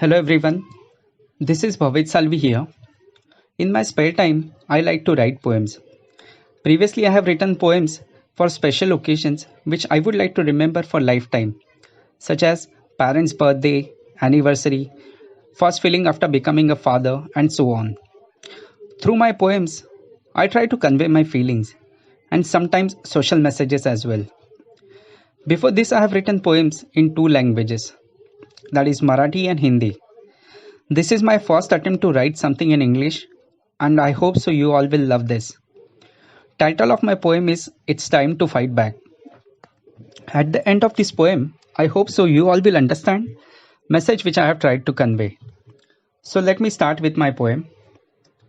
Hello everyone, this is Bhavit Salvi here. In my spare time, I like to write poems. Previously, I have written poems for special occasions which I would like to remember for lifetime, such as parents' birthday, anniversary, first feeling after becoming a father, and so on. Through my poems, I try to convey my feelings and sometimes social messages as well. Before this, I have written poems in two languages, that is Marathi and Hindi. This is my first attempt to write something in English, and I hope so you all will love this. Title of my poem is It's Time to Fight Back. At the end of this poem, I hope so you all will understand message which I have tried to convey. So let me start with my poem.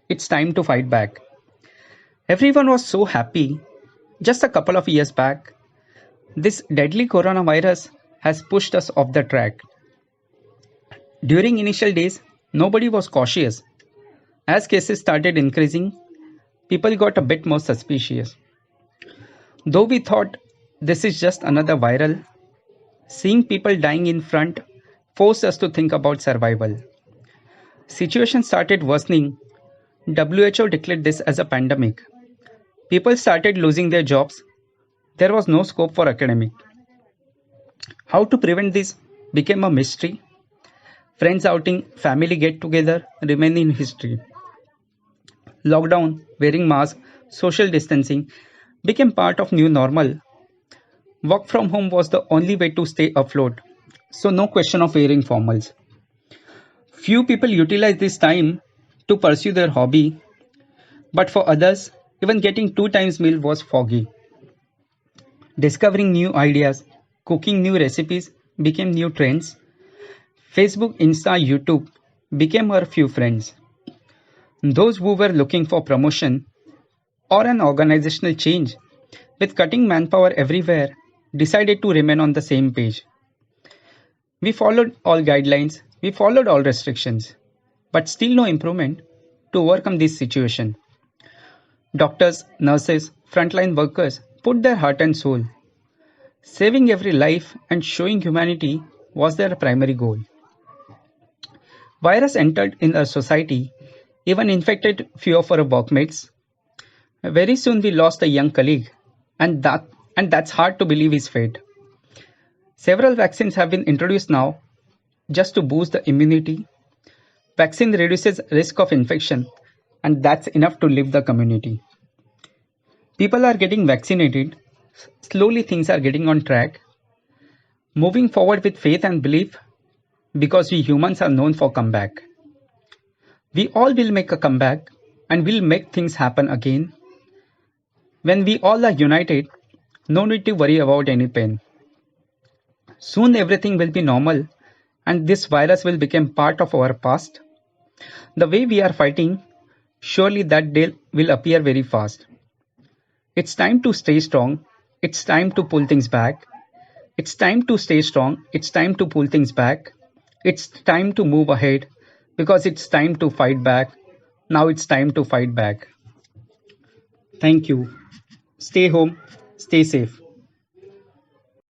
It's time to fight back. Everyone was so happy just a couple of years back. This deadly coronavirus has pushed us off the track. During initial days, nobody was cautious. As cases started increasing, people got a bit more suspicious. Though we thought this is just another viral, seeing people dying in front forced us to think about survival. Situation started worsening. WHO declared this as a pandemic. People started losing their jobs. There was no scope for academic. How to prevent this became a mystery. Friends outing, family get together remain in history. Lockdown, wearing masks, social distancing became part of new normal. Work from home was the only way to stay afloat, so no question of wearing formals. Few people utilize this time to pursue their hobby, but for others, even getting two times meal was foggy. Discovering new ideas, cooking new recipes became new trends. Facebook, Insta, YouTube became our few friends. Those who were looking for promotion or an organizational change with cutting manpower everywhere decided to remain on the same page. We followed all guidelines, we followed all restrictions, but still no improvement to overcome this situation. Doctors, nurses, frontline workers put their heart and soul. Saving every life and showing humanity was their primary goal. Virus entered in our society, even infected few of our workmates. Very soon we lost a young colleague, and that's hard to believe is fate. Several vaccines have been introduced now just to boost the immunity. Vaccine reduces risk of infection, and that's enough to live the community. People are getting vaccinated. Slowly things are getting on track. Moving forward with faith and belief because we humans are known for comeback. We all will make a comeback and will make things happen again. When we all are united, no need to worry about any pain. Soon everything will be normal and this virus will become part of our past. The way we are fighting, surely that day will appear very fast. It's time to stay strong. It's time to pull things back. It's time to stay strong. It's time to pull things back. It's time to move ahead because it's time to fight back. Now it's time to fight back. Thank you. Stay home. Stay safe.